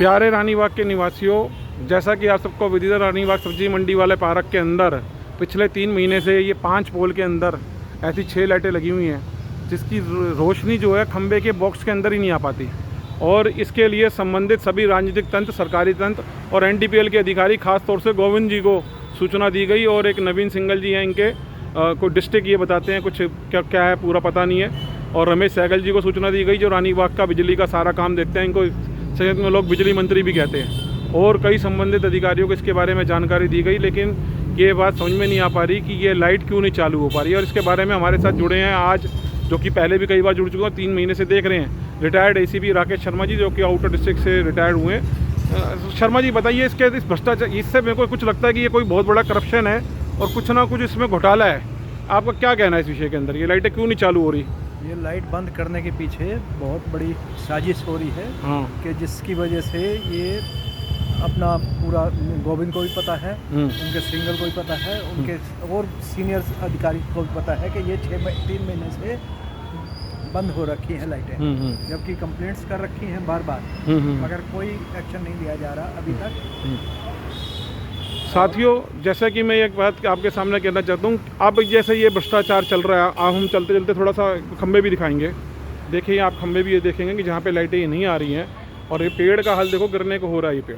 प्यारे रानीबाग के निवासियों, जैसा कि आप सबको विदित रानीबाग सब्जी मंडी वाले पार्क के अंदर पिछले 3 महीने से ये 5 पोल के अंदर ऐसी 6 लाइटें लगी हुई हैं, जिसकी रोशनी जो है खंबे के बॉक्स के अंदर ही नहीं आ पाती। और इसके लिए संबंधित सभी राजनीतिक तंत्र, सरकारी तंत्र और एनडीपीएल के अधिकारी, खास तौर से गोविंद जी को सूचना दी गई। और एक नवीन सिंगल जी हैं, इनके कोई डिस्ट्रिक्ट ये बताते हैं, कुछ क्या है पूरा पता नहीं है। और रमेश सहगल जी को सूचना दी गई, जो रानीबाग का बिजली का सारा काम देखते हैं। इनको संयुक्त में लोग बिजली मंत्री भी कहते हैं। और कई संबंधित अधिकारियों को इसके बारे में जानकारी दी गई, लेकिन ये बात समझ में नहीं आ पा रही कि ये लाइट क्यों नहीं चालू हो पा रही है। और इसके बारे में हमारे साथ जुड़े हैं आज, जो कि पहले भी कई बार जुड़ चुके हैं, 3 महीने से देख रहे हैं, रिटायर्ड एसीपी राकेश शर्मा जी, जो कि आउटर डिस्ट्रिक्ट से रिटायर्ड हुए हैं। शर्मा जी बताइए, इसके इस भ्रष्टाचार, इससे मेरे को कुछ लगता है कि ये कोई बहुत बड़ा करप्शन है और कुछ ना कुछ इसमें घोटाला है। आपका क्या कहना है इस विषय के अंदर? ये लाइटें क्यों नहीं चालू हो रही? ये लाइट बंद करने के पीछे बहुत बड़ी साजिश हो रही है। हाँ। कि जिसकी वजह से ये अपना पूरा गोविंद को भी पता है, उनके सिंगल को भी पता है, उनके और सीनियर अधिकारी को भी पता है कि ये 3 महीने से बंद हो रखी हैं लाइटें, जबकि कंप्लेंट्स कर रखी हैं बार बार, मगर कोई एक्शन नहीं लिया जा रहा अभी तक। साथियों, जैसा कि मैं एक बात आपके सामने कहना चाहता हूँ, अब जैसे ये भ्रष्टाचार चल रहा है, अब हम चलते चलते थोड़ा सा खंबे भी दिखाएंगे। देखिए आप खंबे भी ये देखेंगे कि जहाँ पे लाइटें ये नहीं आ रही हैं, और ये पेड़ का हाल देखो, गिरने को हो रहा है ये पेड़,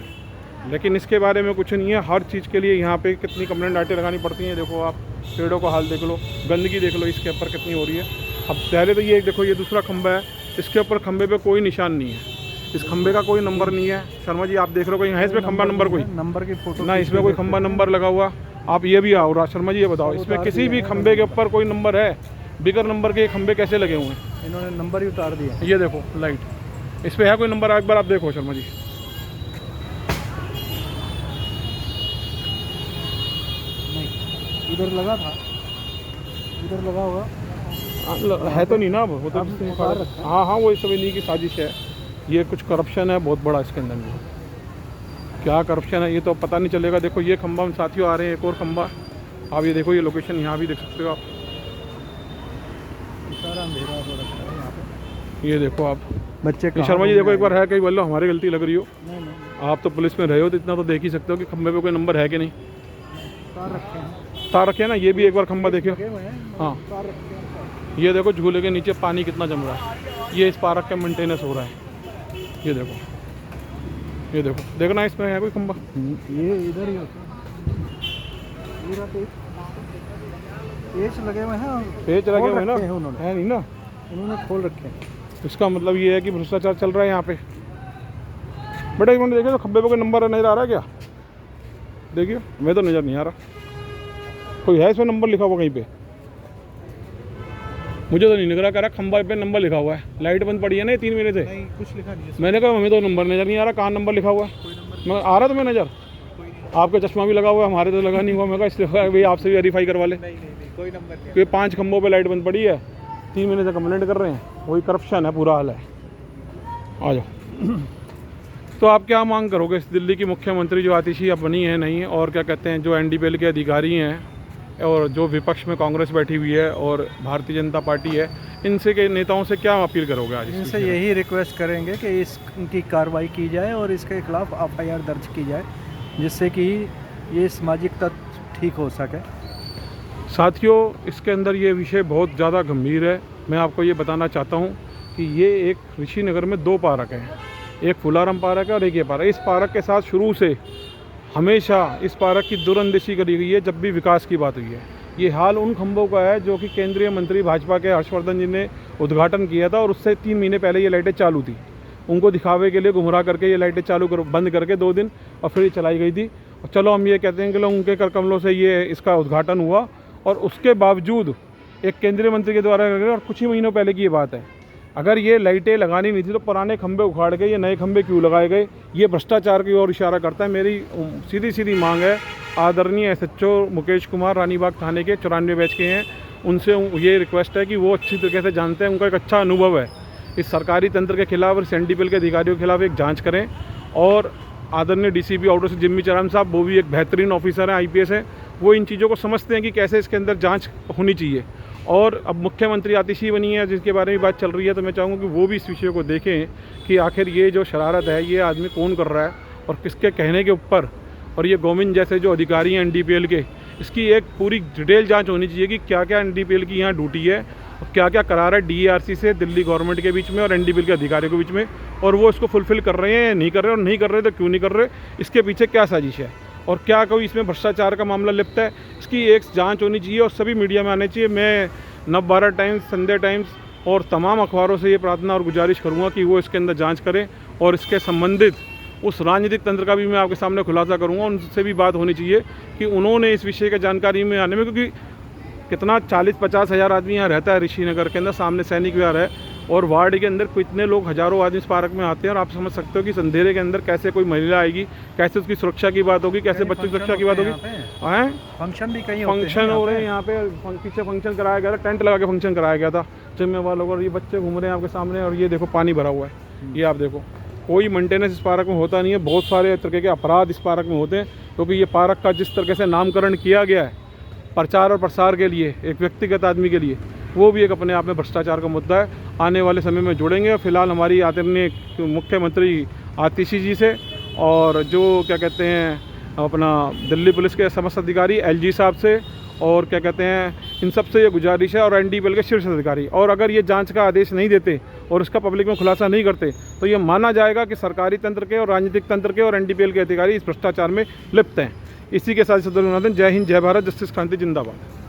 लेकिन इसके बारे में कुछ नहीं है। हर चीज़ के लिए यहाँ पे कितनी कंप्लेंट लाइटें लगानी पड़ती हैं। देखो आप पेड़ों का हाल देख लो, गंदगी देख लो इसके ऊपर कितनी हो रही है। अब पहले तो ये देखो, ये दूसरा खंबा है, इसके ऊपर खंबे पे कोई निशान नहीं है, इस खंबे का कोई नंबर नहीं है। शर्मा जी आप देख रहे हो, कहीं है इसमें खंबा नंबर? कोई नंबर की फोटो ना, इसमें कोई खंबा नंबर लगा हुआ। आप ये भी आओ शर्मा जी, ये बताओ, इसमें किसी भी खंबे के ऊपर कोई नंबर है? बिगर नंबर के खंबे कैसे लगे हुए हैं? इन्होंने नंबर ही उतार दिया। ये देखो लाइट, इस पर है कोई नंबर? एक बार आप देखो शर्मा जी। नहीं, इधर लगा था, इधर लगा हुआ है तो नहीं ना अब, वो तो हाँ हाँ, वो सब इन्हीं की साजिश है। ये कुछ करप्शन है बहुत बड़ा इसके अंदर में। क्या करप्शन है ये तो पता नहीं चलेगा। देखो ये खंबा में साथियों आ रहे हैं, एक और खंबा आप ये देखो, ये लोकेशन यहाँ भी देख सकते हो आप, सारा अंधेरा हो रखा है यहाँ पे। ये देखो आप बच्चे शर्मा जी देखो एक बार, है कहीं बोलो हमारी गलती लग रही हो? नहीं, आप तो पुलिस में रहे हो तो इतना तो देख ही सकते हो कि खंबे पे कोई नंबर है कि नहीं। तार रखे हैं ना, ये भी एक बार खंबा देखियो। हाँ, ये देखो झूले के नीचे पानी कितना जम रहा है, ये इस पार्क का मेंटेनेंस हो रहा है। ये देखो, ये देखो, देखना इसमें है कोई खंबा? ये इधर ही होता है, पेच लगे हुए हैं, पेच लगे हुए हैं ना, उन्होंने है नहीं ना, उन्होंने खोल रखे हैं। इसका मतलब ये है कि भ्रष्टाचार चल रहा है यहाँ पे। बेटा एक मिनट देखिए तो खंबे पे कोई नंबर नजर आ रहा है क्या? देखिए मैं तो नज़र नहीं आ रहा, कोई है इसमें नंबर लिखा हुआ कहीं पे? मुझे तो नहीं निकला, कह रहा खंबा पे नंबर लिखा हुआ है। लाइट बंद पड़ी है ना 3 महीने से। नहीं, कुछ लिखा नहीं है। मैंने कहा हमें तो नंबर नज़र नहीं आ रहा, कहाँ नंबर लिखा हुआ है? मैं आ रहा तुम्हें नज़र? आपका चश्मा भी लगा हुआ है, हमारे तो लगा नहीं हुआ। मैं कहा इसलिए भाई आपसे भी वेरीफाई करवा ले। नहीं, कोई नंबर नहीं। क्योंकि 5 खंबों पे लाइट बंद पड़ी है, 3 महीने से कंप्लेंट कर रहे हैं, वही करप्शन है, पूरा हाल है। आ जाओ। तो आप क्या मांग करोगे? इस दिल्ली की मुख्यमंत्री जो आतिशी अब बनी है नहीं, और क्या कहते हैं जो एनडीपीएल के अधिकारी हैं, और जो विपक्ष में कांग्रेस बैठी हुई है और भारतीय जनता पार्टी है, इनसे के नेताओं से क्या अपील करोगे आज? इनसे यही रिक्वेस्ट करेंगे कि इनकी कार्रवाई की जाए और इसके खिलाफ एफआईआर दर्ज की जाए, जिससे कि ये सामाजिक तत्व ठीक हो सके। साथियों, इसके अंदर ये विषय बहुत ज़्यादा गंभीर है। मैं आपको ये बताना चाहता हूँ कि ये एक ऋषि नगर में 2 पार्क हैं, एक फुलाराम पार्क है और एक ये पार्क। इस पार्क के साथ शुरू से हमेशा इस पार्क की दुरअंदेशी करी गई है जब भी विकास की बात हुई है। ये हाल उन खंभों का है जो कि केंद्रीय मंत्री भाजपा के हर्षवर्धन जी ने उद्घाटन किया था, और उससे 3 महीने पहले ये लाइटें चालू थी। उनको दिखावे के लिए गुमराह करके ये लाइटें बंद करके 2 दिन और फिर ये चलाई गई थी। और चलो हम ये कहते हैं कि लोग उनके कर कमलों से ये इसका उद्घाटन हुआ, और उसके बावजूद एक केंद्रीय मंत्री के द्वारा, और कुछ ही महीनों पहले की ये बात है, अगर ये लाइटें लगानी नहीं थी तो पुराने खंबे उखाड़ के ये नए खंबे क्यों लगाए गए? ये भ्रष्टाचार की ओर इशारा करता है। मेरी सीधी मांग है, आदरणीय एसएचओ मुकेश कुमार रानीबाग थाने के 94 बैच के हैं, उनसे ये रिक्वेस्ट है कि वो अच्छी तरीके से जानते हैं, उनका एक अच्छा अनुभव है इस सरकारी तंत्र के खिलाफ और एनडीपीएल के अधिकारियों के खिलाफ एक जाँच करें। और आदरणीय डीसीपी आउटर से जिम्मी चरण साहब, वो भी एक बेहतरीन ऑफिसर हैं, आईपीएस हैं, वो इन चीज़ों को समझते हैं कि कैसे इसके अंदर जांच होनी चाहिए। और अब मुख्यमंत्री आतिशी बनी है जिसके बारे में बात चल रही है, तो मैं चाहूँगा कि वो भी इस विषय को देखें कि आखिर ये जो शरारत है ये आदमी कौन कर रहा है और किसके कहने के ऊपर। और ये गोविंद जैसे जो अधिकारी हैं एनडीपीएल के, इसकी एक पूरी डिटेल जांच होनी चाहिए कि क्या क्या एनडीपीएल की यहाँ ड्यूटी है और क्या क्या करार है डीईआरसी से दिल्ली गवर्नमेंट के बीच में और एनडीपीएल के अधिकारियों के बीच में, और वो इसको फुलफ़िल कर रहे हैं या नहीं कर रहे, और नहीं कर रहे तो क्यों नहीं कर रहे, इसके पीछे क्या साजिश है और क्या कोई इसमें भ्रष्टाचार का मामला लिप्त है, इसकी एक जांच होनी चाहिए और सभी मीडिया में आने चाहिए। मैं नवभारत टाइम्स, संडे टाइम्स और तमाम अखबारों से ये प्रार्थना और गुजारिश करूँगा कि वो इसके अंदर जांच करें और इसके संबंधित उस राजनीतिक तंत्र का भी मैं आपके सामने खुलासा करूँगा। उनसे भी बात होनी चाहिए कि उन्होंने इस विषय की जानकारी में आने में, क्योंकि कितना 40-50 हज़ार आदमी यहाँ रहता है ऋषिनगर के अंदर, सामने सैनिक विहार है और वार्ड के अंदर कितने लोग, हज़ारों आदमी इस पार्क में आते हैं, और आप समझ सकते हो कि अंधेरे के अंदर कैसे कोई महिला आएगी, कैसे उसकी सुरक्षा की बात होगी, कैसे बच्चों की सुरक्षा की बात होगी। हैं फंक्शन भी कहीं फंक्शन हो रहे हैं यहाँ पे, पीछे फंक्शन कराया गया था, टेंट लगा के फंक्शन कराया गया था जिम्मेवार लोग, और ये बच्चे घूम रहे हैं आपके सामने, और ये देखो पानी भरा हुआ है, ये आप देखो। कोई मेंटेनेंस इस पार्क में होता नहीं है, बहुत सारे तरह के अपराध इस पार्क में होते हैं, क्योंकि ये पार्क का जिस तरह से नामकरण किया गया है प्रचार और प्रसार के लिए, एक व्यक्तिगत आदमी के लिए, वो भी एक अपने आप में भ्रष्टाचार का मुद्दा है। आने वाले समय में जुड़ेंगे। फिलहाल हमारी आदरणीय मुख्यमंत्री आतिशी जी से और जो क्या कहते हैं अपना दिल्ली पुलिस के समस्त अधिकारी एलजी साहब से और क्या कहते हैं इन सब से ये गुजारिश है, और एनडीपीएल के शीर्ष अधिकारी, और अगर ये जांच का आदेश नहीं देते और इसका पब्लिक में खुलासा नहीं करते तो ये माना जाएगा कि सरकारी तंत्र के और राजनीतिक तंत्र के और एनडीपीएल के अधिकारी इस भ्रष्टाचार में लिप्त हैं। इसी के साथ जय हिंद, जय भारत, जस्टिस क्रांति जिंदाबाद।